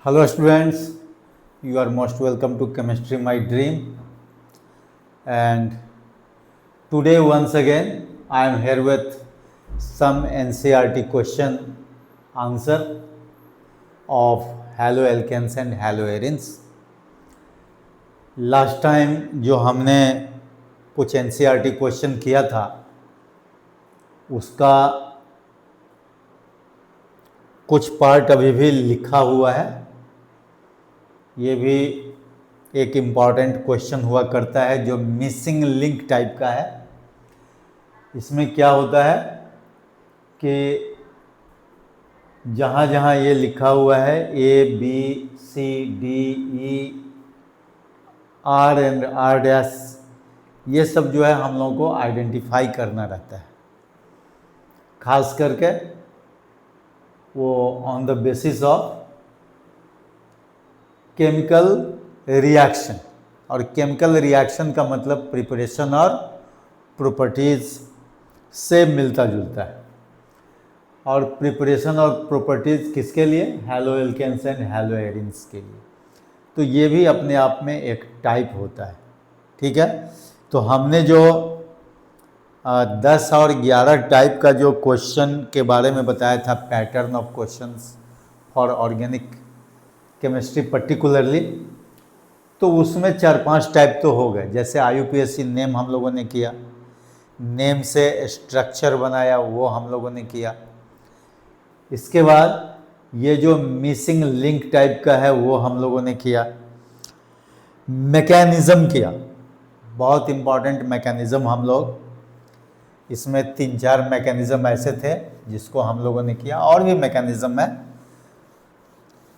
Hello students, you are most welcome to Chemistry My Dream, and today once again I am here with some NCERT question answer of haloalkanes and haloarenes. Last time जो हमने कुछ NCERT question किया था उसका कुछ part अभी भी लिखा हुआ है। ये भी एक इम्पॉर्टेंट क्वेश्चन हुआ करता है जो मिसिंग लिंक टाइप का है। इसमें क्या होता है कि जहाँ जहाँ ये लिखा हुआ है ABCDE R एंड R' ये सब जो है हम लोगों को आइडेंटिफाई करना रहता है, खास करके वो on the basis of chemical reaction. और केमिकल रिएक्शन का मतलब प्रिपरेशन और प्रॉपर्टीज से मिलता जुलता है। और प्रिपरेशन और प्रॉपर्टीज किसके लिए? हैलोएल्केन्स एंड हैलोएरिन्स के लिए। तो ये भी अपने आप में एक टाइप होता है, ठीक है। तो हमने जो 10 और 11 टाइप का जो क्वेश्चन के बारे में बताया था, pattern of questions for organic chemistry particularly, तो उसमें 4-5 टाइप तो हो गए। जैसे IUPAC नेम हम लोगों ने किया, नेम से स्ट्रक्चर बनाया वो हम लोगों ने किया। इसके बाद ये जो मिसिंग लिंक टाइप का है वो हम लोगों ने किया। मैकेनिज़्म किया, बहुत इम्पॉर्टेंट मैकेनिज़्म हम लोग, इसमें 3-4 मैकेनिज़्म ऐसे थे जिसको हम लोगों ने किया। और भी मैकेनिज़्म है,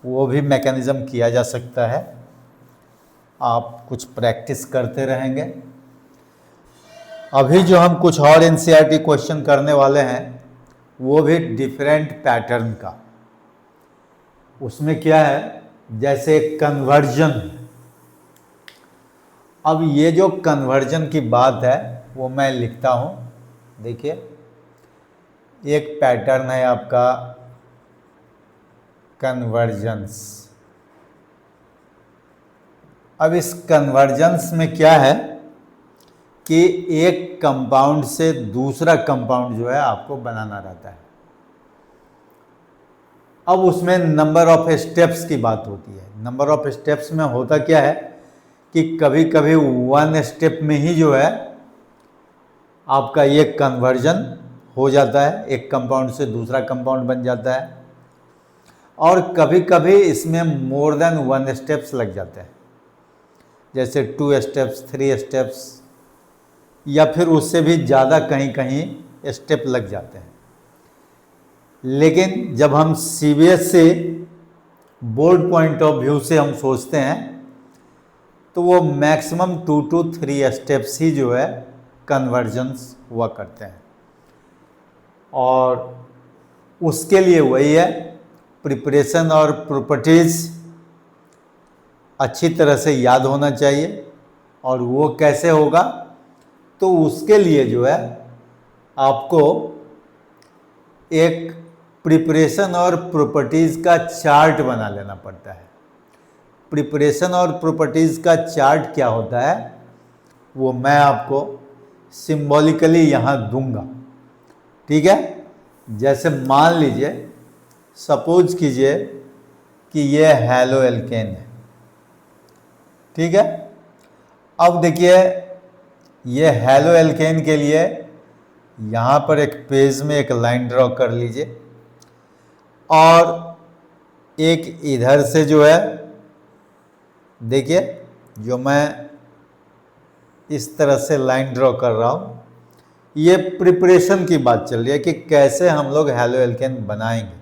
वो भी मैकेनिज़्म किया जा सकता है, आप कुछ प्रैक्टिस करते रहेंगे। अभी जो हम कुछ और NCERT क्वेश्चन करने वाले हैं वो भी डिफरेंट पैटर्न का। उसमें क्या है, जैसे कन्वर्जन। अब ये जो कन्वर्जन की बात है वो मैं लिखता हूँ। देखिए, एक पैटर्न है आपका कन्वर्जेंस। अब इस कन्वर्जेंस में क्या है कि एक कंपाउंड से दूसरा कंपाउंड जो है आपको बनाना रहता है। अब उसमें नंबर ऑफ स्टेप्स की बात होती है। नंबर ऑफ स्टेप्स में होता क्या है कि कभी कभी 1 स्टेप में ही जो है आपका ये कन्वर्जन हो जाता है, एक कंपाउंड से दूसरा कंपाउंड बन जाता है। और कभी कभी इसमें मोर देन 1 स्टेप्स लग जाते हैं, जैसे 2 स्टेप्स, 3 स्टेप्स, या फिर उससे भी ज़्यादा कहीं कहीं स्टेप लग जाते हैं। लेकिन जब हम CBS से बोर्ड पॉइंट ऑफ व्यू से हम सोचते हैं तो वो मैक्सिमम 2 to 3 स्टेप्स ही जो है कन्वर्जन्स हुआ करते हैं। और उसके लिए वही है, प्रिपरेशन और प्रॉपर्टीज अच्छी तरह से याद होना चाहिए। और वो कैसे होगा, तो उसके लिए जो है आपको एक प्रिपरेशन और प्रॉपर्टीज का चार्ट बना लेना पड़ता है। प्रिपरेशन और प्रॉपर्टीज का चार्ट क्या होता है वो मैं आपको सिंबॉलिकली यहाँ दूंगा, ठीक है। जैसे मान लीजिए, सपोज कीजिए कि ये हैलोएल्केन है, ठीक है। अब देखिए, ये हैलोएल्केन के लिए यहाँ पर एक पेज में एक लाइन ड्रॉ कर लीजिए, और एक इधर से जो है, देखिए जो मैं इस तरह से लाइन ड्रॉ कर रहा हूँ, ये प्रिपरेशन की बात चल रही है कि कैसे हम लोग हैलोएल्केन बनाएंगे।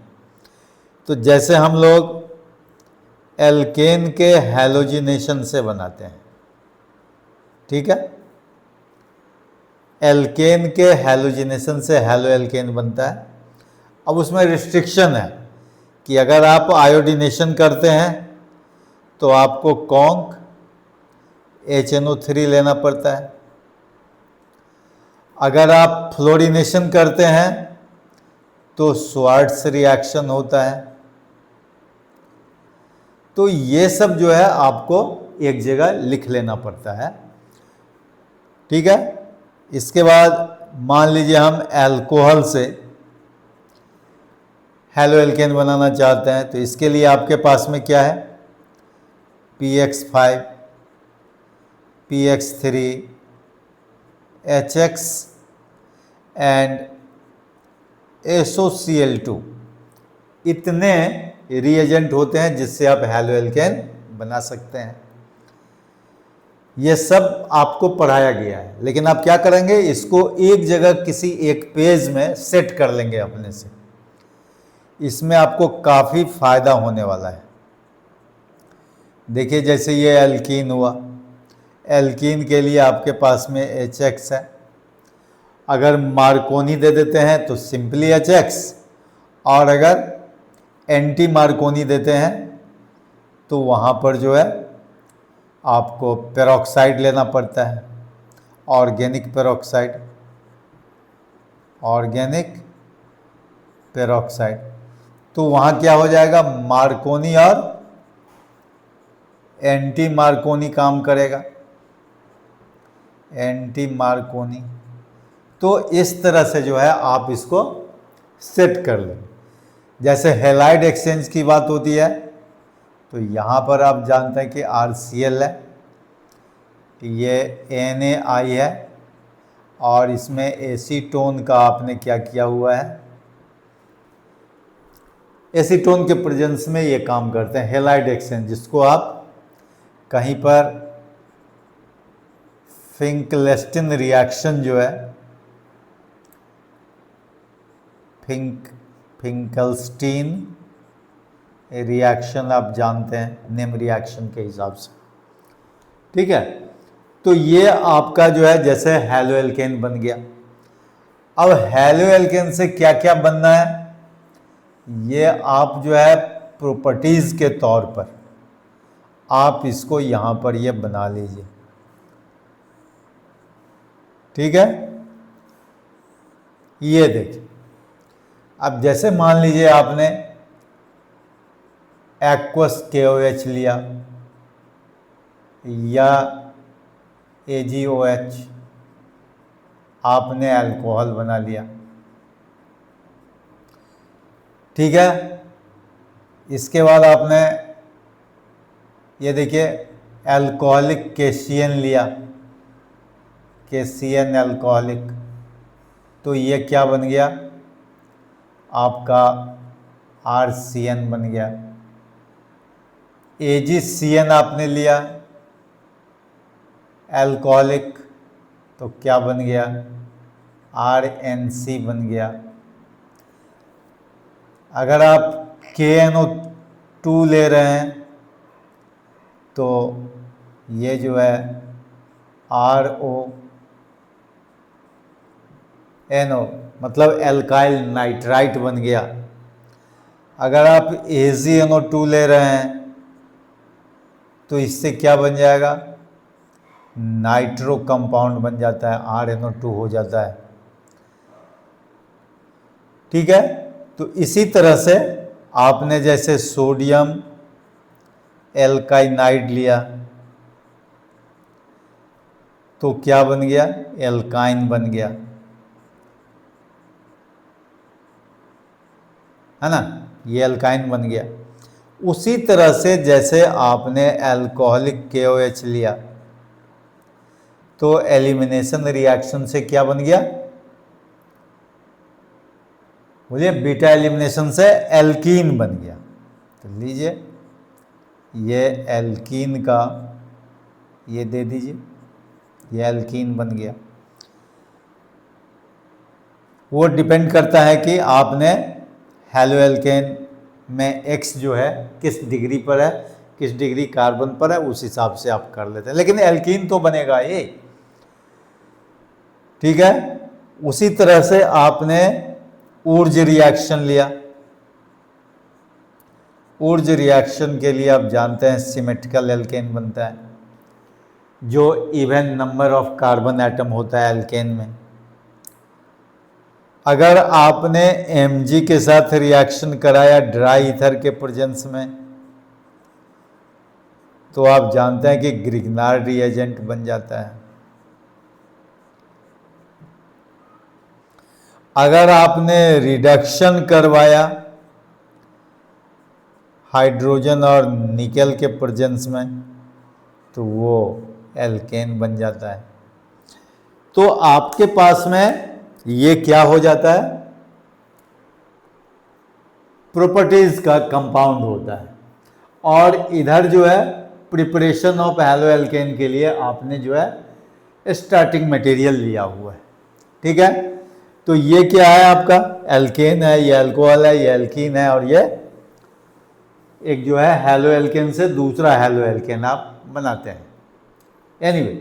तो जैसे हम लोग एल्केन के हैलोजिनेशन से बनाते हैं, ठीक है। एल्केन के हैलोजिनेशन से हैलोएल्केन बनता है। अब उसमें रिस्ट्रिक्शन है कि अगर आप आयोडीनेशन करते हैं तो आपको कॉन्क HNO3 लेना पड़ता है। अगर आप फ्लोरिनेशन करते हैं तो स्वार्ट्स रिएक्शन होता है। तो ये सब जो है आपको एक जगह लिख लेना पड़ता है। ठीक है। इसके बाद मान लीजिए हम अल्कोहल से हैलो एल्केन बनाना चाहते हैं, तो इसके लिए आपके पास में क्या है, PX5, PX3, HX and SOCl2, इतने रिएजेंट होते हैं जिससे आप हैलो एल्केन बना सकते हैं। ये सब आपको पढ़ाया गया है, लेकिन आप क्या करेंगे, इसको एक जगह किसी एक पेज में सेट कर लेंगे अपने से। इसमें आपको काफ़ी फायदा होने वाला है। देखिए जैसे ये एल्कीन हुआ, एल्कीन के लिए आपके पास में HX है। अगर मार्कोनी दे देते हैं तो सिंपली HX, और अगर एंटी मार्कोनी देते हैं तो वहाँ पर जो है आपको पेरोक्साइड लेना पड़ता है, ऑर्गेनिक पेरोक्साइड, ऑर्गेनिक पेरोक्साइड। तो वहाँ क्या हो जाएगा, मार्कोनी और एंटी मार्कोनी काम करेगा, एंटी मार्कोनी। तो इस तरह से जो है आप इसको सेट कर लें। जैसे हैलाइड एक्सचेंज की बात होती है, तो यहाँ पर आप जानते हैं कि RCl है, ये NaI है, और इसमें एसीटोन का आपने क्या किया हुआ है, एसीटोन के प्रेजेंस में ये काम करते हैं हैलाइड एक्सचेंज, जिसको आप कहीं पर फिंकलेस्टीन रिएक्शन जो है, फिंकलस्टीन रिएक्शन आप जानते हैं नेम रिएक्शन के हिसाब से। ठीक है। तो ये आपका जो है जैसे हैलो एल्केन बन गया। अब हैलो एल्केन से क्या क्या बनना है, ये आप जो है प्रॉपर्टीज के तौर पर आप इसको यहां पर ये बना लीजिए। ठीक है। ये देखिए, अब जैसे मान लीजिए आपने एक्वस KOH लिया या AgOH, आपने अल्कोहल बना लिया। ठीक है। इसके बाद आपने ये देखिए अल्कोहलिक KCN लिया, KCN अल्कोहलिक, तो ये क्या बन गया आपका RCN बन गया। AgCN आपने लिया अल्कोहलिक, तो क्या बन गया, RNC बन गया। अगर आप KNO2 ले रहे हैं तो ये जो है RONO, मतलब एल्काइल नाइट्राइट बन गया। अगर आप AgNO2 ले रहे हैं तो इससे क्या बन जाएगा, नाइट्रो कंपाउंड बन जाता है, RNO2 हो जाता है। ठीक है। तो इसी तरह से आपने जैसे सोडियम एल्काइनाइड लिया तो क्या बन गया, एल्काइन बन गया, है ना, ये एल्काइन बन गया। उसी तरह से जैसे आपने अल्कोहलिक KOH लिया तो एलिमिनेशन रिएक्शन से क्या बन गया, बोलिए, बीटा एलिमिनेशन से एल्कीन बन गया। तो लीजिए ये एल्कीन का ये दे दीजिए, ये एल्कीन बन गया। वो डिपेंड करता है कि आपने हैलो एल्केन में X जो है किस डिग्री पर है, किस डिग्री कार्बन पर है, उस हिसाब से आप कर लेते हैं, लेकिन एल्कीन तो बनेगा ये। ठीक है। उसी तरह से आपने ऊर्ज रिएक्शन लिया, ऊर्ज रिएक्शन के लिए आप जानते हैं सिमेट्रिकल एल्केन बनता है, जो even number of carbon atom होता है एल्केन में। अगर आपने Mg के साथ रिएक्शन कराया ड्राई ईथर के प्रेजेंस में तो आप जानते हैं कि ग्रिग्नार्ड रिएजेंट बन जाता है। अगर आपने रिडक्शन करवाया हाइड्रोजन और निकेल के प्रेजेंस में, तो वो एल्केन बन जाता है। तो आपके पास में ये क्या हो जाता है, प्रॉपर्टीज का कंपाउंड होता है। और इधर जो है प्रिपरेशन ऑफ हैलो एल्केन के लिए आपने जो है स्टार्टिंग मटेरियल लिया हुआ है, ठीक है। तो ये क्या है, आपका एल्केन है, ये अल्कोहल है, ये एल्कीन है, और ये एक जो है हैलो एल्केन से दूसरा हैलो एल्केन आप बनाते हैं। एनीवे,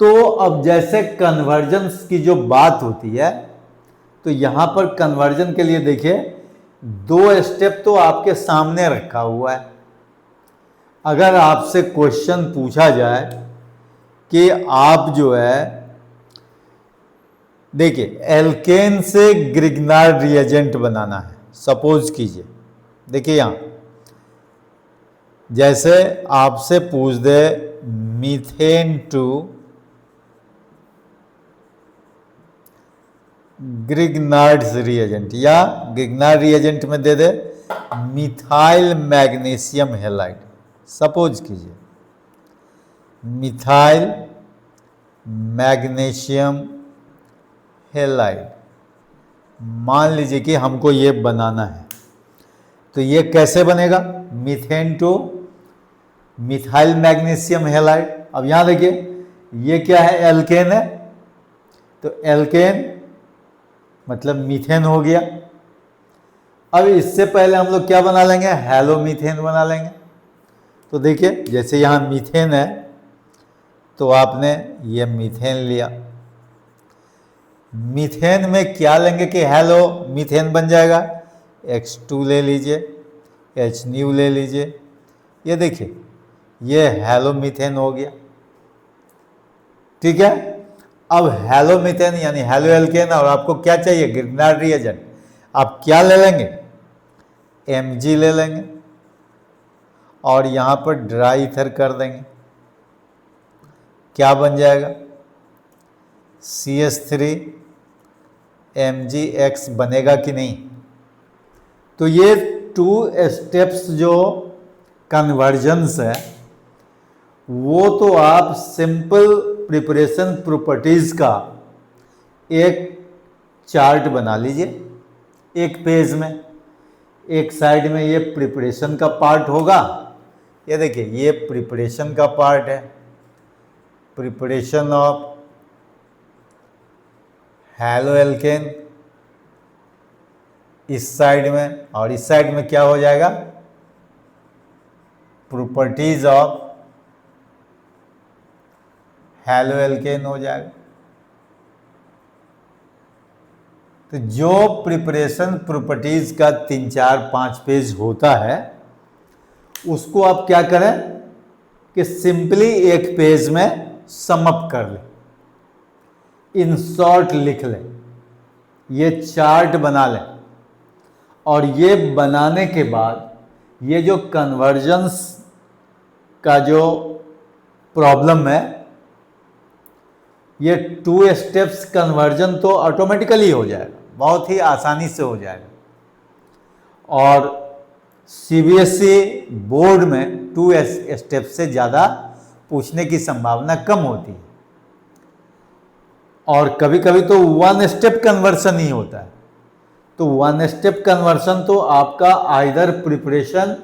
तो अब जैसे कन्वर्जन्स की जो बात होती है, तो यहां पर कन्वर्जन के लिए देखिए 2 स्टेप तो आपके सामने रखा हुआ है। अगर आपसे क्वेश्चन पूछा जाए कि आप जो है देखिए एल्केन से ग्रिग्नार्ड रिएजेंट बनाना है, सपोज कीजिए, देखिए यहां जैसे आपसे पूछ दे मीथेन टू ग्रिग्नार्ड रिएजेंट, या ग्रिग्नार्ड रिएजेंट में दे दे मिथाइल मैग्नीशियम हैलाइड, सपोज कीजिए मिथाइल मैग्नीशियम हैलाइड, मान लीजिए कि हमको ये बनाना है। तो ये कैसे बनेगा, methane two methyl magnesium halide. अब यहां देखिए ये क्या है, एल्केन है, तो एल्केन मतलब मीथेन हो गया। अब इससे पहले हम लोग क्या बना लेंगे, हैलो मीथेन बना लेंगे। तो देखिए जैसे यहां मीथेन है, तो आपने ये मीथेन लिया, मीथेन में क्या लेंगे कि हैलो मीथेन बन जाएगा, X2 ले लीजिए, H ले लीजिए, ये देखिए ये हैलो मीथेन हो गया, ठीक है। अब हैलो मीथेन यानी हैलो एल्केन, और आपको क्या चाहिए, ग्रिग्नार्ड रिएजेंट, आप क्या ले लेंगे, Mg ले लेंगे, और यहां पर ड्राई ईथर कर देंगे, क्या बन जाएगा, CH3 MgX बनेगा कि नहीं। तो ये 2 स्टेप्स जो कन्वर्जन्स है, वो तो आप सिंपल प्रिपरेशन प्रॉपर्टीज का एक चार्ट बना लीजिए एक पेज में। एक साइड में ये प्रिपरेशन का पार्ट होगा, ये देखिए ये प्रिपरेशन का पार्ट है, प्रिपरेशन ऑफ हैलो एल्केन इस साइड में, और इस साइड में क्या हो जाएगा, प्रॉपर्टीज ऑफ हैलो एल्केन हो जाएगा। तो जो प्रिपरेशन प्रॉपर्टीज का 3, 4, 5 पेज होता है, उसको आप क्या करें कि सिंपली एक पेज में समअप कर लें, इन शॉर्ट लिख लें, ये चार्ट बना लें, और ये बनाने के बाद ये जो कन्वर्जन्स का जो प्रॉब्लम है, ये 2 स्टेप्स कन्वर्जन तो ऑटोमेटिकली हो जाएगा, बहुत ही आसानी से हो जाएगा। और CBSE बोर्ड में 2 स्टेप से ज़्यादा पूछने की संभावना कम होती है, और कभी कभी तो 1 स्टेप कन्वर्सन ही होता है। तो 1 स्टेप कन्वर्सन तो आपका आइदर प्रिपरेशन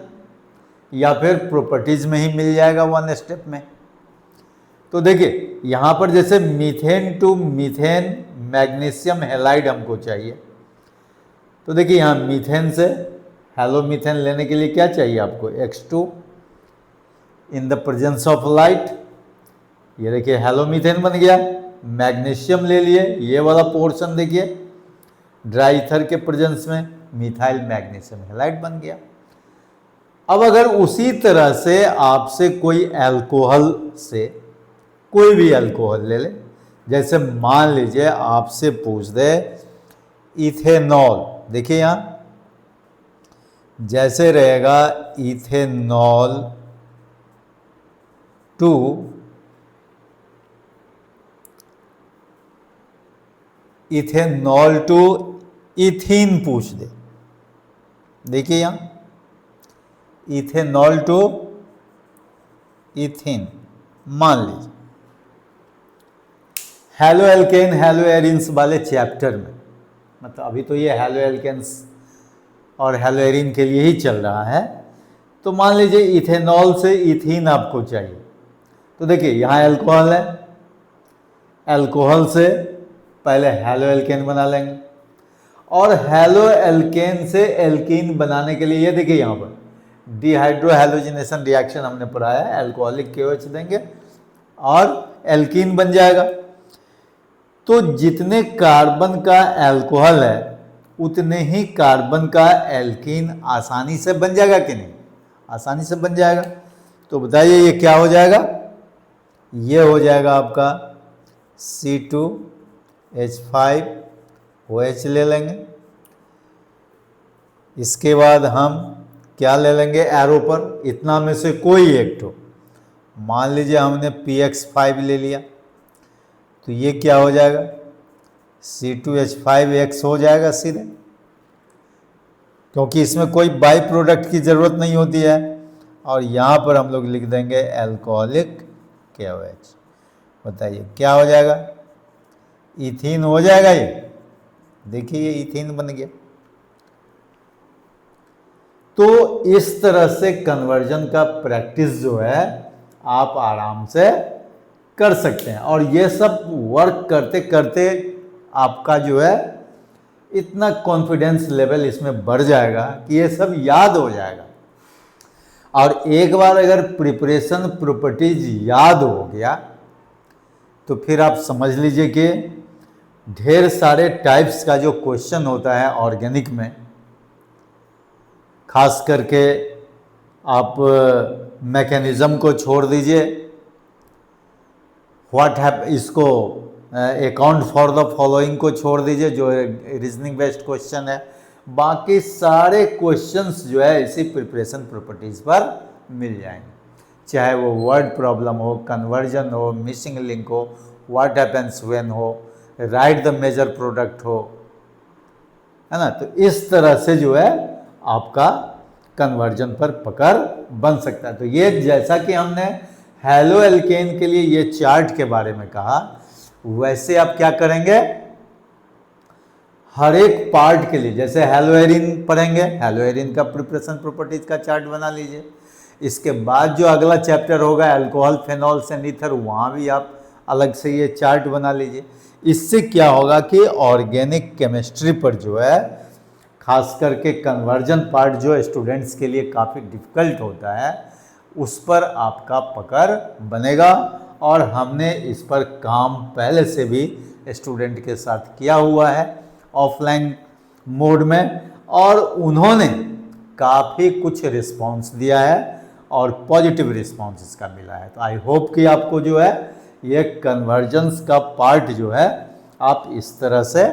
या फिर प्रॉपर्टीज में ही मिल जाएगा 1 स्टेप में। तो देखिए यहां पर जैसे methane to methane magnesium halide हमको चाहिए, तो देखिए यहां मीथेन से हैलो मीथेन लेने के लिए क्या चाहिए आपको, X2 in the presence of light, ये देखिए हैलो मीथेन बन गया। मैग्नीशियम ले लिए, ये वाला पोर्शन देखिए ड्राई ईथर के प्रेजेंस में मिथाइल मैग्नीशियम हैलाइड बन गया। अब अगर उसी तरह से आपसे कोई अल्कोहल से कोई भी अल्कोहल ले ले, जैसे मान लीजिए आपसे पूछ दे इथेनॉल, देखिए यहां जैसे रहेगा ethanol to ethanol to ethene पूछ दे, देखिए यहां इथेनॉल टू इथीन मान लीजिए, हैलो एल्केन हैलो एरिन्स वाले चैप्टर में, मतलब अभी तो ये हैलो एल्केन्स और हैलो एरिन के लिए ही चल रहा है, तो मान लीजिए इथेनॉल से इथीन आपको चाहिए, तो देखिए यहाँ एल्कोहल है, एल्कोहल से पहले हैलो एल्केन बना लेंगे, और हैलो एल्केन से एल्कीन बनाने के लिए ये देखिए यहाँ पर डिहाइड्रो हैलोजिनेशन रिएक्शन हमने पढ़ा है, एल्कोहलिक KOH देंगे और एल्कीन बन जाएगा। तो जितने कार्बन का एल्कोहल है उतने ही कार्बन का एल्कीन आसानी से बन जाएगा कि नहीं, आसानी से बन जाएगा। तो बताइए ये क्या हो जाएगा, ये हो जाएगा आपका C2H5OH ले लेंगे। इसके बाद हम क्या ले लेंगे, एरो पर इतना में से कोई एक तो, मान लीजिए हमने PX5 ले लिया, तो ये क्या हो जाएगा C2H5X हो जाएगा सीधे, क्योंकि इसमें कोई बाई प्रोडक्ट की ज़रूरत नहीं होती है। और यहाँ पर हम लोग लिख देंगे एल्कोहलिक KOH। बताइए क्या हो जाएगा, इथीन हो जाएगा। ये देखिए ये इथीन बन गया। तो इस तरह से कन्वर्जन का प्रैक्टिस जो है आप आराम से कर सकते हैं, और ये सब वर्क करते करते आपका जो है इतना कॉन्फिडेंस लेवल इसमें बढ़ जाएगा कि ये सब याद हो जाएगा। और एक बार अगर प्रिपरेशन प्रॉपर्टीज याद हो गया तो फिर आप समझ लीजिए कि ढेर सारे टाइप्स का जो क्वेश्चन होता है ऑर्गेनिक में, खास करके आप मैकेनिज्म को छोड़ दीजिए, व्हाट हैप इसको अकाउंट फॉर द फॉलोइंग को छोड़ दीजिए जो रीजनिंग बेस्ड क्वेश्चन है, बाकी सारे क्वेश्चंस जो है इसी प्रिपरेशन प्रॉपर्टीज पर मिल जाएंगे, चाहे वो वर्ड प्रॉब्लम हो, कन्वर्जन हो, मिसिंग लिंक हो, व्हाट हैपेंस व्हेन हो, राइट द मेजर प्रोडक्ट हो, है ना। तो इस तरह से जो है आपका कन्वर्जन पर पकड़ बन सकता है। तो ये जैसा कि हमने हैलो एल्केन के लिए ये चार्ट के बारे में कहा, वैसे आप क्या करेंगे हर एक पार्ट के लिए, जैसे हैलो एरिन पढ़ेंगे, हैलो एरिन का प्रिपरेशन प्रॉपर्टीज का चार्ट बना लीजिए। इसके बाद जो अगला चैप्टर होगा अल्कोहल फेनॉल्स एंड ईथर, वहाँ भी आप अलग से ये चार्ट बना लीजिए। इससे क्या होगा कि ऑर्गेनिक केमिस्ट्री पर जो है खास करके कन्वर्जन पार्ट जो स्टूडेंट्स के लिए काफ़ी डिफ़िकल्ट होता है, उस पर आपका पकड़ बनेगा। और हमने इस पर काम पहले से भी स्टूडेंट के साथ किया हुआ है ऑफलाइन मोड में, और उन्होंने काफ़ी कुछ रिस्पांस दिया है और पॉजिटिव रिस्पांस इसका मिला है। तो आई होप कि आपको जो है ये कन्वर्जेंस का पार्ट जो है आप इस तरह से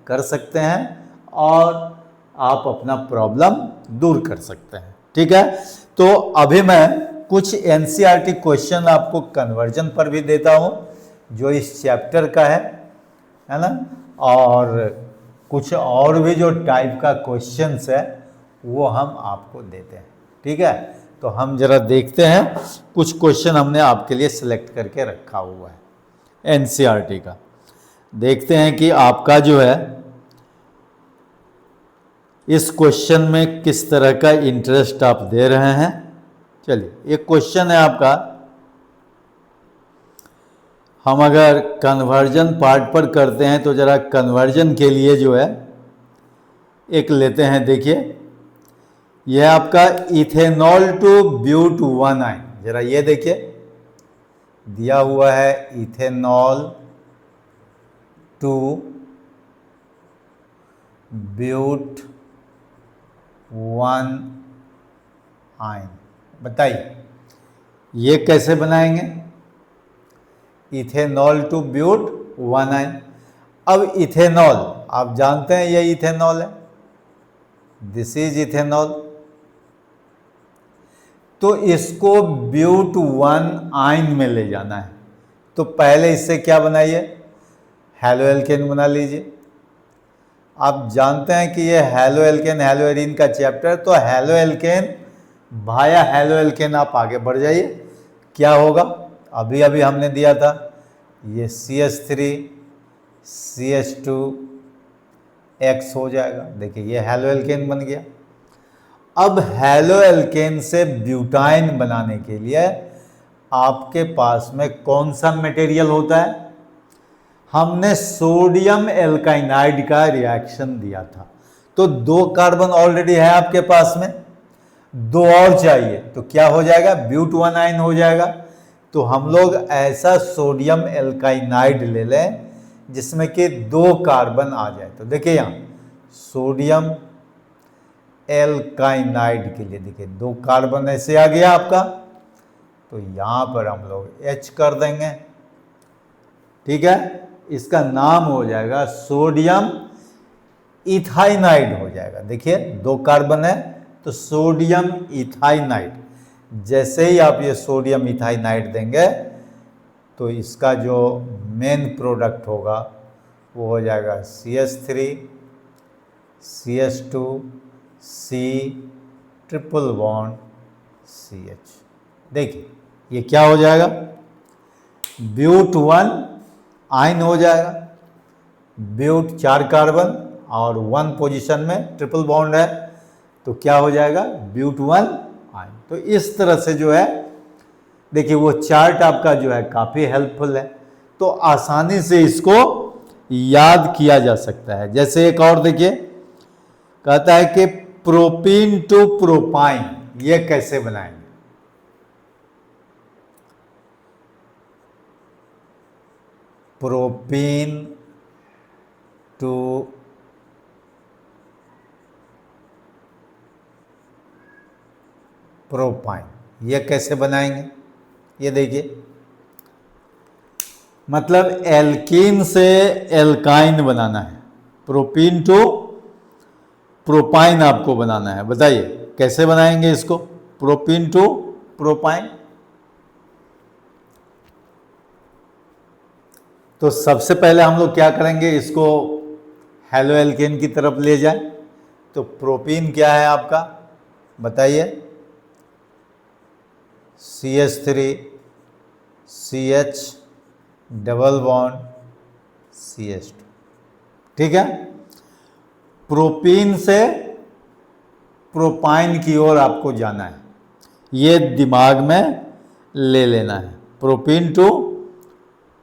कर सकते हैं और आप अपना प्रॉब्लम दूर कर सकते हैं। ठीक है, तो अभी मैं कुछ NCERT क्वेश्चन आपको कन्वर्जन पर भी देता हूँ जो इस चैप्टर का है ना, और कुछ और भी जो टाइप का क्वेश्चंस है वो हम आपको देते हैं। ठीक है, तो हम जरा देखते हैं, कुछ क्वेश्चन हमने आपके लिए सिलेक्ट करके रखा हुआ है NCERT का। देखते हैं कि आपका जो है इस क्वेश्चन में किस तरह का इंटरेस्ट आप दे रहे हैं। चलिए एक क्वेश्चन है आपका, हम अगर कन्वर्जन पार्ट पर करते हैं तो जरा कन्वर्जन के लिए जो है एक लेते हैं। देखिए यह आपका इथेनॉल टू ब्यूट 1-आइन, जरा ये देखिए दिया हुआ है इथेनॉल टू ब्यूट 1-आइन। बताइए ये कैसे बनाएंगे, इथेनॉल टू ब्यूट 1-आइन। अब इथेनॉल आप जानते हैं ये इथेनॉल है, दिस इज इथेनॉल। तो इसको ब्यूट 1 आयन में ले जाना है। तो पहले इससे क्या बनाइए, हैलो एल्केन बना लीजिए। आप जानते हैं कि ये हैलो एल्केन हैलो एरीन का चैप्टर, तो हैलो एल्केन भाया हैलो एल्केन आप आगे बढ़ जाइए। क्या होगा, अभी अभी हमने दिया था, ये CH3 CH2 X हो जाएगा। देखिए ये हैलो एल्केन बन गया। अब हैलो एल्केन से ब्यूटाइन बनाने के लिए आपके पास में कौन सा मटेरियल होता है? हमने सोडियम एल्काइनाइड का रिएक्शन दिया था, तो 2 कार्बन ऑलरेडी है आपके पास में, 2 और चाहिए, तो क्या हो जाएगा, ब्यूट 1 आयन हो जाएगा। तो हम लोग ऐसा सोडियम एल्काइनाइड ले लें जिसमें कि 2 कार्बन आ जाए। तो देखिए यहाँ सोडियम एल्काइनाइड के लिए देखिए 2 कार्बन ऐसे आ गया आपका, तो यहां पर हम लोग H कर देंगे। ठीक है, इसका नाम हो जाएगा सोडियम इथाइनाइड हो जाएगा। देखिए 2 कार्बन है तो सोडियम इथाइनाइड। जैसे ही आप ये सोडियम इथाइनाइड देंगे तो इसका जो मेन प्रोडक्ट होगा वो हो जाएगा CH3 CH2 C triple bond CH। देखिए ये क्या हो जाएगा, ब्यूट 1 आयन हो जाएगा। ब्यूट 4 कार्बन और 1 पोजीशन में ट्रिपल बॉन्ड है, तो क्या हो जाएगा, ब्यूट 1 आयन। तो इस तरह से जो है देखिए वो चार्ट आपका जो है काफ़ी हेल्पफुल है, तो आसानी से इसको याद किया जा सकता है। जैसे एक और देखिए, कहता है कि प्रोपीन टू प्रोपाइन, ये कैसे बनाएंगे? प्रोपीन टू प्रोपाइन, ये कैसे बनाएंगे? ये देखिए, मतलब एल्कीन से एल्काइन बनाना है, प्रोपीन टू प्रोपाइन आपको बनाना है। बताइए कैसे बनाएंगे इसको, प्रोपीन टू प्रोपाइन? तो सबसे पहले हम लोग क्या करेंगे, इसको हैलो एल्केन की तरफ ले जाएं। तो प्रोपीन क्या है आपका, बताइए, CH3 CH double bond CH2। ठीक है, प्रोपीन से प्रोपाइन की ओर आपको जाना है, ये दिमाग में ले लेना है, प्रोपीन टू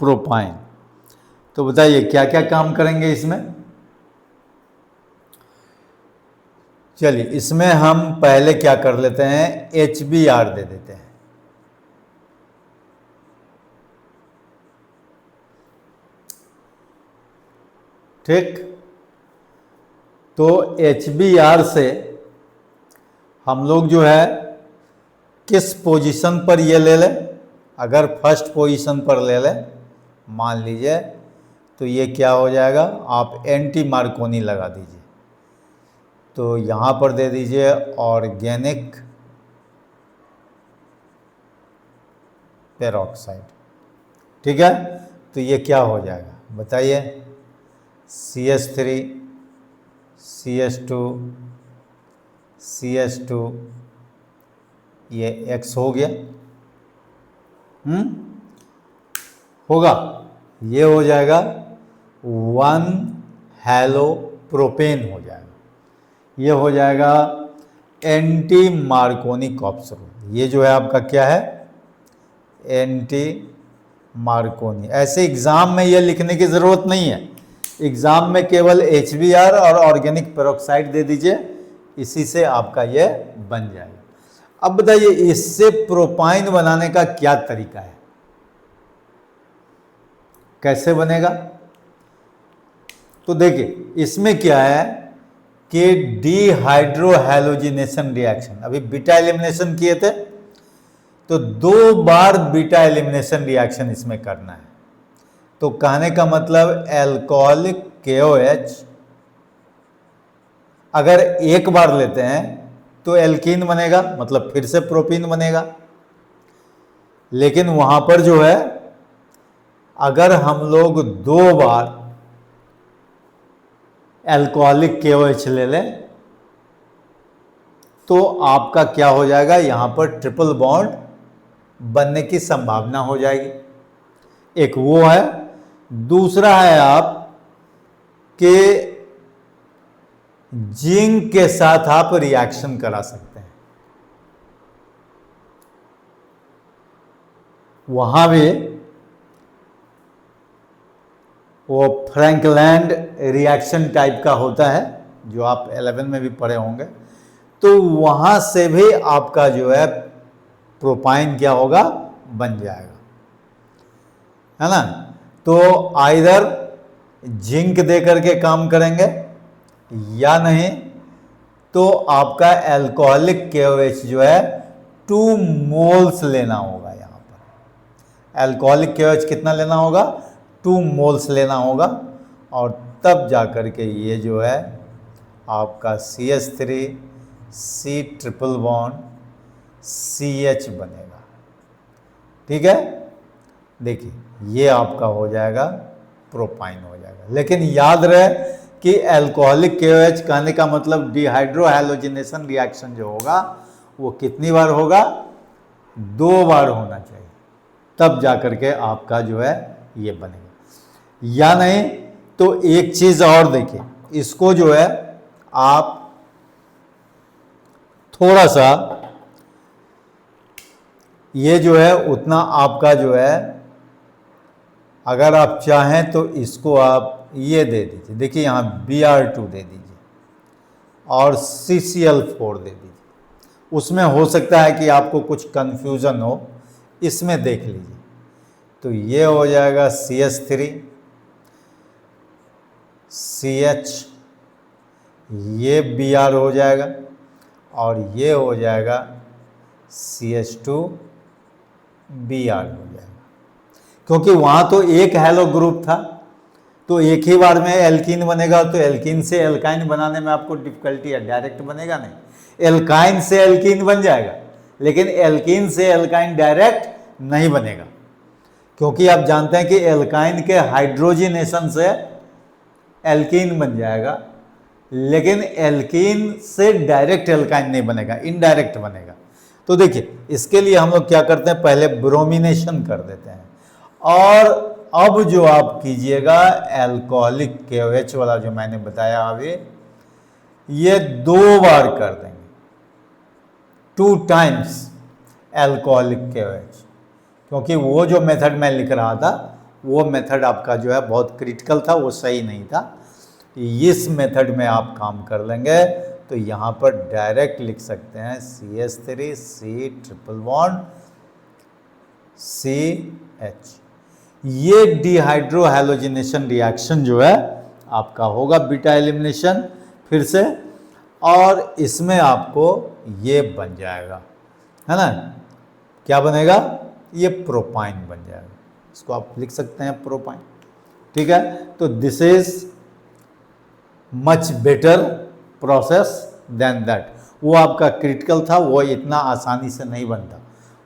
प्रोपाइन। तो बताइए क्या क्या काम करेंगे इसमें? चलिए इसमें हम पहले क्या कर लेते हैं, HBr दे देते हैं। ठीक, तो HBr से हम लोग जो है किस पोजीशन पर ये ले लें? अगर फर्स्ट पोजीशन पर ले लें मान लीजिए, तो ये क्या हो जाएगा, आप एंटी मार्कोनी लगा दीजिए। तो यहाँ पर दे दीजिए ऑर्गेनिक पेरोक्साइड। ठीक है, तो ये क्या हो जाएगा बताइए, CH3 CH2 CH2, ये X हो गया। होगा, ये हो जाएगा 1 हैलो प्रोपेन हो जाएगा। ये हो जाएगा एंटी मार्कोनी कॉप्सरूल। ये जो है आपका क्या है, एंटी मार्कोनी। ऐसे एग्जाम में ये लिखने की ज़रूरत नहीं है, एग्जाम में केवल HBr और ऑर्गेनिक पेरोक्साइड दे दीजिए, इसी से आपका ये बन जाएगा। अब बताइए इससे प्रोपाइन बनाने का क्या तरीका है, कैसे बनेगा? तो देखिए इसमें क्या है कि डीहाइड्रोहैलोजिनेशन रिएक्शन, अभी बीटा एलिमिनेशन किए थे, तो 2 बार बीटा एलिमिनेशन रिएक्शन इसमें करना है। तो कहने का मतलब अल्कोहलिक KOH अगर एक बार लेते हैं तो एल्कीन बनेगा, मतलब फिर से प्रोपीन बनेगा। लेकिन वहां पर जो है अगर हम लोग 2 बार अल्कोहलिक KOH ले लें तो आपका क्या हो जाएगा, यहां पर ट्रिपल बॉन्ड बनने की संभावना हो जाएगी। एक वो है। दूसरा है आप कि जिंक के साथ आप रिएक्शन करा सकते हैं। वहां भी वो फ्रैंकलैंड रिएक्शन टाइप का होता है जो आप 11 में भी पढ़े होंगे। तो वहां से भी आपका जो है प्रोपाइन क्या होगा, बन जाएगा, है ना। तो आइदर जिंक दे करके काम करेंगे या नहीं तो आपका अल्कोहलिक KOH जो है 2 मोल्स लेना होगा। यहां पर अल्कोहलिक KOH कितना लेना होगा, 2 मोल्स लेना होगा, और तब जाकर के ये जो है आपका CH3 C triple bond CH बनेगा। ठीक है, देखिए ये आपका हो जाएगा प्रोपाइन हो जाएगा। लेकिन याद रहे कि अल्कोहलिक KOH कहने का मतलब डिहाइड्रोहैलोजिनेशन रिएक्शन जो होगा वो कितनी बार होगा, 2 बार होना चाहिए, तब जाकर के आपका जो है ये बनेगा। या नहीं तो एक चीज और देखिए, इसको जो है आप थोड़ा सा ये जो है उतना आपका जो है अगर आप चाहें तो इसको आप ये दे दीजिए, देखिए यहाँ Br2 दे दीजिए और CCl4 दे दीजिए। उसमें हो सकता है कि आपको कुछ कंफ्यूजन हो, इसमें देख लीजिए। तो ये हो जाएगा CH3 CH, ये Br हो जाएगा और ये हो जाएगा CH2 Br हो जाएगा। क्योंकि वहां तो एक हैलो ग्रुप था तो एक ही बार में एल्कीन बनेगा, तो एल्कीन से एल्काइन बनाने में आपको डिफिकल्टी है, डायरेक्ट बनेगा नहीं। एल्काइन से एल्कीन बन जाएगा लेकिन एल्कीन से एल्काइन डायरेक्ट नहीं बनेगा, क्योंकि आप जानते हैं कि एल्काइन के हाइड्रोजिनेशन से एल्कीन बन जाएगा, लेकिन एल्कीन से डायरेक्ट एल्काइन नहीं बनेगा, इनडायरेक्ट बनेगा। तो देखिए इसके लिए हम लोग क्या करते हैं, पहले ब्रोमिनेशन कर देते हैं, और अब जो आप कीजिएगा अल्कोहलिक KOH वाला जो मैंने बताया अभी, ये 2 बार कर देंगे, 2 टाइम्स अल्कोहलिक KOH। क्योंकि वो जो मेथड मैं लिख रहा था वो मेथड आपका जो है बहुत क्रिटिकल था, वो सही नहीं था। इस मेथड में आप काम कर लेंगे तो यहाँ पर डायरेक्ट लिख सकते हैं CH3 C triple bond CH। ये डिहाइड्रोहैलोजिनेशन रिएक्शन जो है आपका होगा बीटा एलिमिनेशन फिर से, और इसमें आपको ये बन जाएगा, है ना। क्या बनेगा, ये प्रोपाइन बन जाएगा। इसको आप लिख सकते हैं प्रोपाइन। ठीक है, तो this is much better process than that. वो आपका क्रिटिकल था, वो इतना आसानी से नहीं बनता।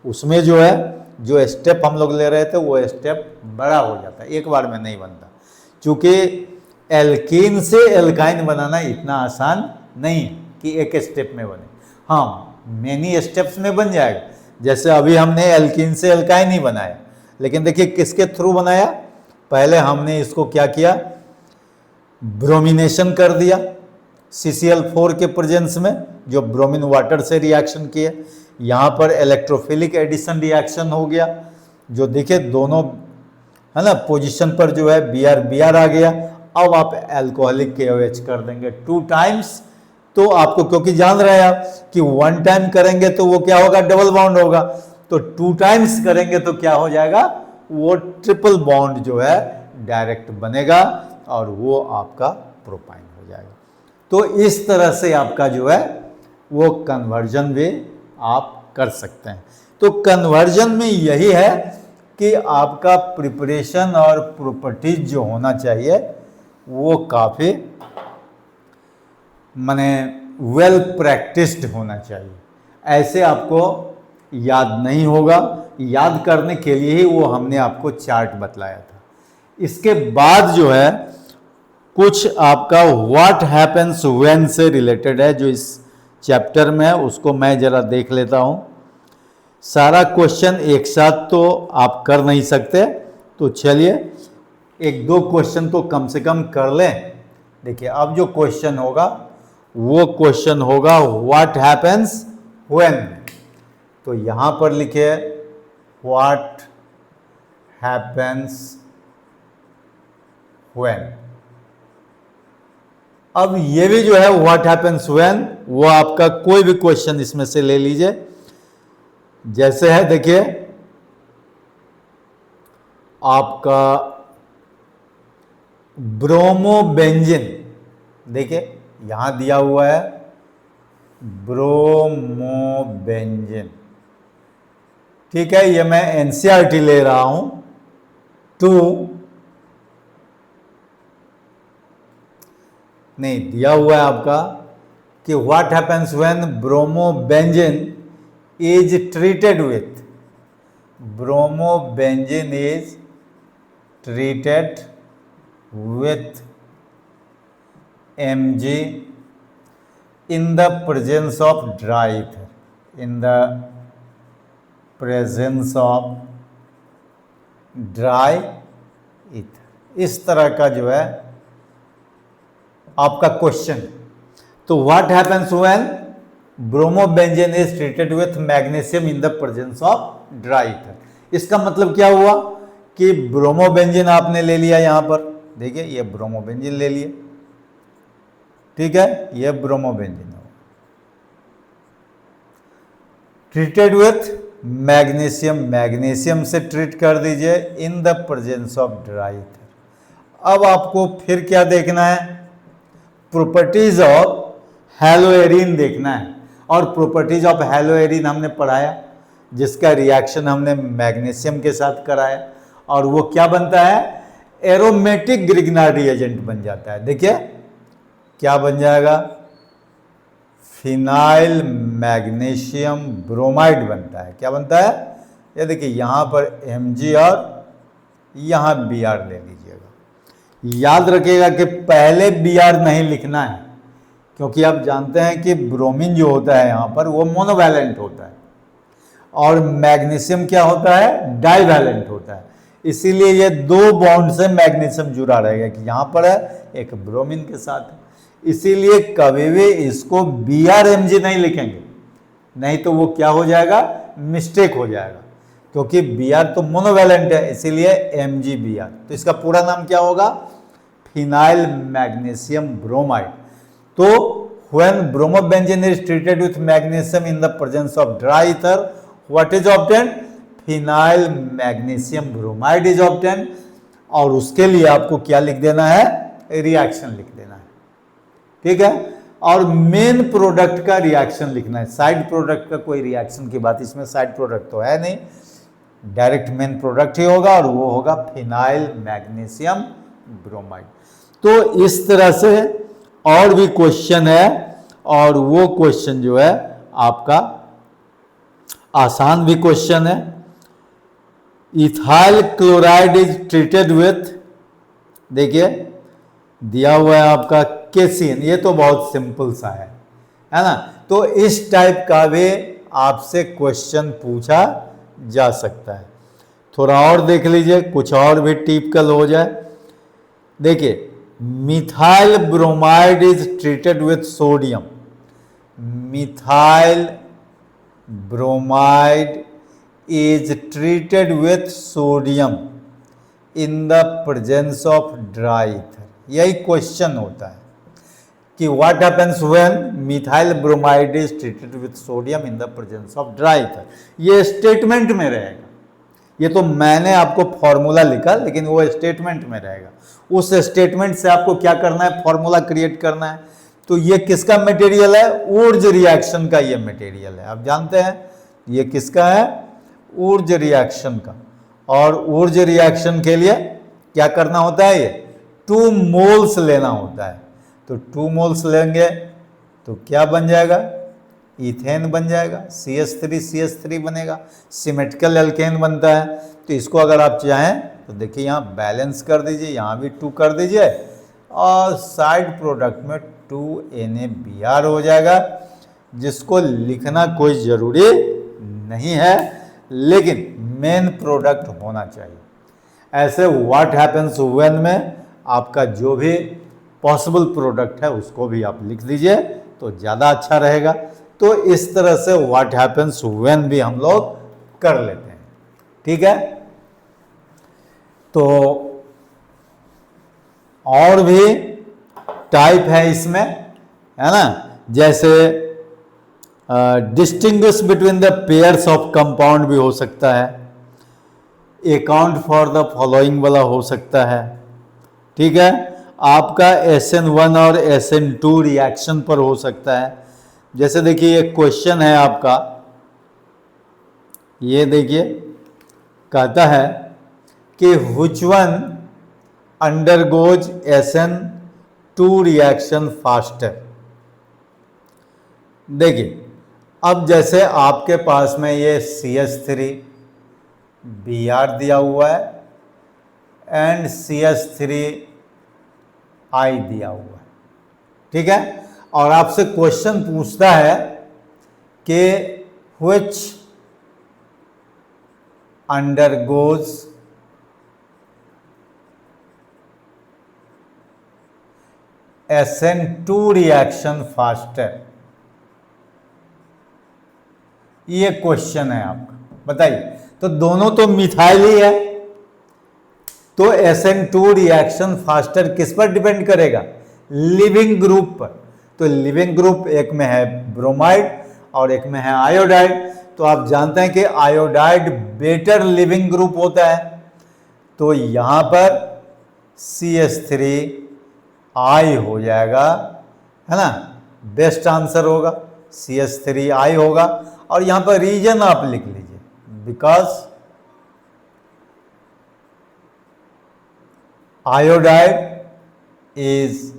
उसमें जो है जो स्टेप हम लोग ले रहे थे वो स्टेप बड़ा हो जाता है, एक बार में नहीं बनता। क्योंकि एल्कीन से एल्काइन बनाना इतना आसान नहीं है कि एक स्टेप में बने। हाँ, मेनी स्टेप्स में बन जाएगा। जैसे अभी हमने एल्कीन से एल्काइन ही बनाया, लेकिन देखिए किसके थ्रू बनाया, पहले हमने इसको क्या किया, ब्रोमिनेशन कर दिया CCl4 के प्रेजेंस में, जो ब्रोमीन वाटर से रिएक्शन किए। यहाँ पर इलेक्ट्रोफिलिक एडिशन रिएक्शन हो गया, जो देखिए दोनों है ना पोजीशन पर जो है Br आ गया। अब आप अल्कोहलिक KOH कर देंगे 2 टाइम्स, तो आपको क्योंकि जान रहे हैं आप कि 1 टाइम करेंगे तो वो क्या होगा, डबल बॉन्ड होगा, तो 2 टाइम्स करेंगे तो क्या हो जाएगा, वो ट्रिपल बॉन्ड जो है डायरेक्ट बनेगा और वो आपका प्रोपाइन हो जाएगा। तो इस तरह से आपका जो है वो कन्वर्जन भी आप कर सकते हैं। तो कन्वर्जन में यही है कि आपका प्रिपरेशन और प्रॉपर्टीज जो होना चाहिए वो काफ़ी माने वेल प्रैक्टिस्ड होना चाहिए, ऐसे आपको याद नहीं होगा। याद करने के लिए ही वो हमने आपको चार्ट बतलाया था। इसके बाद जो है कुछ आपका व्हाट हैपेंस व्हेन से रिलेटेड है, जो इस चैप्टर में है, उसको मैं जरा देख लेता हूं। सारा क्वेश्चन एक साथ तो आप कर नहीं सकते, तो चलिए एक दो क्वेश्चन तो कम से कम कर लें। देखिए अब जो क्वेश्चन होगा वो क्वेश्चन होगा व्हाट हैपेंस व्हेन। तो यहां पर लिखे व्हाट हैपेंस व्हेन। अब ये भी जो है व्हाट हैपेंस व्हेन, वो आपका कोई भी क्वेश्चन इसमें से ले लीजिए। जैसे है देखिए आपका ब्रोमोबेंजीन, देखिए यहां दिया हुआ है ब्रोमोबेंजीन, ठीक है। ये मैं एनसीईआरटी ले रहा हूं। नहीं दिया हुआ है आपका कि what happens when bromobenzene is treated with, bromobenzene is treated with Mg in the presence of dry ether, in the presence of dry ether। इस तरह का जो है आपका क्वेश्चन। तो what happens when bromobenzene is treated with magnesium in the presence of dry ether. इसका मतलब क्या हुआ कि ब्रोमोबेंजीन आपने ले लिया, यहां पर देखिए ये ब्रोमोबेंजीन ले लिए, ठीक है, ये ब्रोमोबेंजीन हो ट्रीटेड विथ मैग्नीशियम, मैग्नीशियम से ट्रीट कर दीजिए in the presence of dry ether. अब आपको फिर क्या देखना है, प्रॉपर्टीज ऑफ हैलोएरिन देखना है। और प्रॉपर्टीज ऑफ हैलोएरिन हमने पढ़ाया, जिसका रिएक्शन हमने मैग्नीशियम के साथ कराया, और वो क्या बनता है, एरोमेटिक ग्रिग्नार्ड रिएजेंट बन जाता है। देखिए क्या बन जाएगा, फिनाइल मैग्नीशियम ब्रोमाइड बनता है। क्या बनता है, ये देखिए यहां पर Mg और यहां Br ले लीजिएगा। याद रखिएगा कि पहले Br नहीं लिखना है, क्योंकि आप जानते हैं कि ब्रोमीन जो होता है यहां पर वो मोनोवैलेंट होता है और मैग्नीशियम क्या होता है, डाइवैलेंट होता है। इसीलिए ये दो बॉन्ड से मैग्नीशियम जुड़ा रहेगा, कि यहां पर है एक ब्रोमीन के साथ है। इसीलिए कभी भी इसको BrMg नहीं लिखेंगे, नहीं तो वो क्या हो जाएगा, मिस्टेक हो जाएगा, क्योंकि Br तो मोनोवैलेंट है, इसीलिए MgBr। तो इसका पूरा नाम क्या होगा, फिनाइल मैग्नीशियम ब्रोमाइड। तो when bromobenzene is treated with magnesium in the presence of dry ether, what is obtained, phenyl magnesium bromide is obtain. और उसके लिए आपको क्या लिख देना है, रिएक्शन लिख देना है, ठीक है। और मेन प्रोडक्ट का रिएक्शन लिखना है, साइड प्रोडक्ट का कोई रिएक्शन की बात इसमें, साइड प्रोडक्ट तो है नहीं, डायरेक्ट मेन प्रोडक्ट ही होगा, और वो होगा फिनाइल मैग्नीशियम ब्रोमाइड। तो इस तरह से और भी क्वेश्चन है, और वो क्वेश्चन जो है आपका आसान भी क्वेश्चन है। Ethyl chloride is treated with, देखिए दिया हुआ है आपका केसीन, ये तो बहुत सिंपल सा है ना। तो इस टाइप का भी आपसे क्वेश्चन पूछा जा सकता है। थोड़ा और देख लीजिए, कुछ और भी टिपिकल हो जाए। देखिए methyl bromide is treated with sodium, methyl bromide is treated with sodium in the presence of dry ether। यही क्वेश्चन होता है कि what happens when methyl bromide is treated with sodium in the presence of dry ether। ये statement में रहेगा, ये तो मैंने आपको फॉर्मूला लिखा, लेकिन वो स्टेटमेंट में रहेगा। उस स्टेटमेंट से आपको क्या करना है, फॉर्मूला क्रिएट करना है। तो ये किसका मटेरियल है, ऊर्ज रिएक्शन का ये मटेरियल है। आप जानते हैं ये किसका है, ऊर्ज रिएक्शन का। और ऊर्ज रिएक्शन के लिए क्या करना होता है, ये 2 मोल्स लेना होता है। तो 2 मोल्स लेंगे तो क्या बन जाएगा, इथेन बन जाएगा, CH3 बनेगा, सिमेट्रिकल एल्केन बनता है। तो इसको अगर आप चाहें तो देखिए यहाँ बैलेंस कर दीजिए, यहाँ भी 2 कर दीजिए और साइड प्रोडक्ट में 2NaBr हो जाएगा, जिसको लिखना कोई ज़रूरी नहीं है, लेकिन मेन प्रोडक्ट होना चाहिए। ऐसे व्हाट हैपन्स व्हेन में आपका जो भी पॉसिबल प्रोडक्ट है उसको भी आप लिख दीजिए तो ज़्यादा अच्छा रहेगा। तो इस तरह से व्हाट हैपन्स व्हेन भी हम लोग कर लेते हैं, ठीक है। तो और भी टाइप है इसमें, है ना, जैसे distinguish between the pairs of compound भी हो सकता है, अकाउंट फॉर द फॉलोइंग वाला हो सकता है, ठीक है। आपका SN1 और SN2 रिएक्शन पर हो सकता है। जैसे देखिए एक क्वेश्चन है आपका, ये देखिए कहता है कि which one undergoes SN2 reaction faster. देखिए अब जैसे आपके पास में ये CH3Br दिया हुआ है एंड CH3I दिया हुआ है, ठीक है। और आपसे क्वेश्चन पूछता है कि which undergoes SN2 reaction faster. ये क्वेश्चन है आपका, बताइए। तो दोनों तो मिथाइल ही है, तो SN2 रिएक्शन फास्टर किस पर डिपेंड करेगा, लिविंग ग्रुप पर। तो लिविंग ग्रुप एक में है ब्रोमाइड और एक में है आयोडाइड। तो आप जानते हैं कि आयोडाइड बेटर लिविंग ग्रुप होता है, तो यहां पर CH3I हो जाएगा, है ना, बेस्ट आंसर होगा, CH3I होगा। और यहां पर रीजन आप लिख लीजिए, because iodide is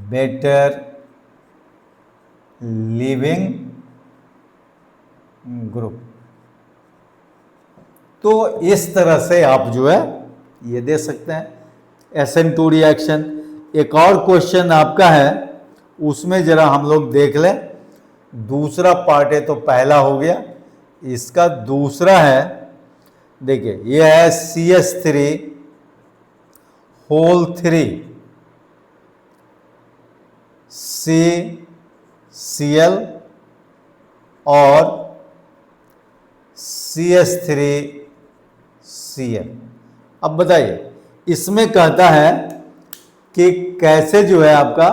better leaving group. तो इस तरह से आप जो है ये दे सकते हैं SN2 रिएक्शन। एक और क्वेश्चन आपका है, उसमें जरा हम लोग देख लें। दूसरा पार्ट है, तो पहला हो गया, इसका दूसरा है, देखिए ये है CH3 CCl और CH3Cl। अब बताइए इसमें कहता है कि कैसे जो है आपका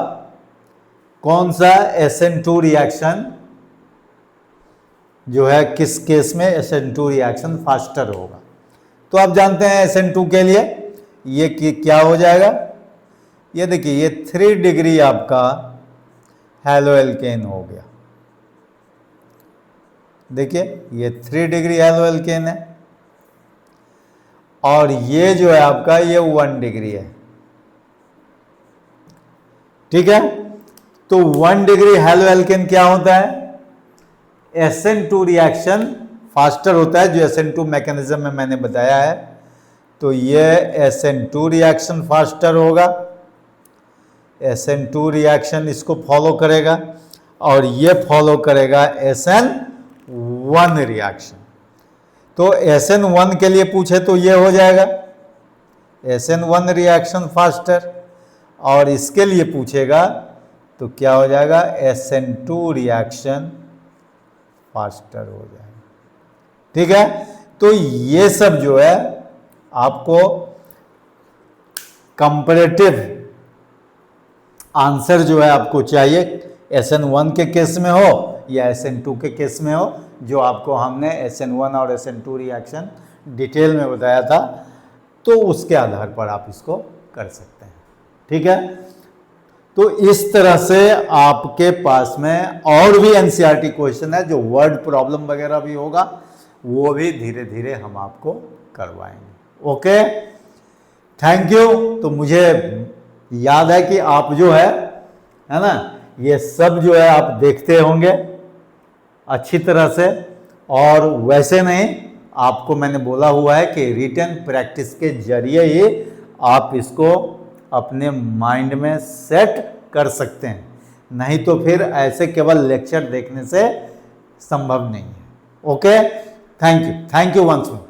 कौन सा SN2 रिएक्शन जो है किस केस में SN2 रिएक्शन फास्टर होगा। तो आप जानते हैं SN2 के लिए ये क्या हो जाएगा, ये देखिए ये 3 डिग्री आपका हेलोएल्केन हो गया। देखिए ये 3 डिग्री हेलोएल्केन है और ये जो है आपका ये 1 डिग्री है, ठीक है। तो 1 डिग्री हेलोएल्केन क्या होता है, SN2 रिएक्शन फास्टर होता है, जो SN2 मैकेनिज्म में मैंने बताया है। तो ये SN2 रिएक्शन फास्टर होगा, SN2 रिएक्शन इसको फॉलो करेगा और ये फॉलो करेगा SN1 रिएक्शन। तो SN1 के लिए पूछे तो ये हो जाएगा SN1 रिएक्शन फास्टर, और इसके लिए पूछेगा तो क्या हो जाएगा SN2 रिएक्शन फास्टर हो जाएगा, ठीक है। तो ये सब जो है आपको कंपैरेटिव आंसर जो है आपको चाहिए, SN1 के केस में हो या SN2 के केस में हो, जो आपको हमने SN1 और SN2 रिएक्शन डिटेल में बताया था, तो उसके आधार पर आप इसको कर सकते हैं, ठीक है। तो इस तरह से आपके पास में और भी NCERT क्वेश्चन है, जो वर्ड प्रॉब्लम वगैरह भी होगा, वो भी धीरे धीरे हम आपको करवाएंगे। Okay, thank you. तो मुझे याद है कि आप जो है ना, ये सब जो है आप देखते होंगे अच्छी तरह से, और वैसे नहीं, आपको मैंने बोला हुआ है कि रिटन प्रैक्टिस के जरिए ही आप इसको अपने माइंड में सेट कर सकते हैं, नहीं तो फिर ऐसे केवल लेक्चर देखने से संभव नहीं है। Okay, thank you once more.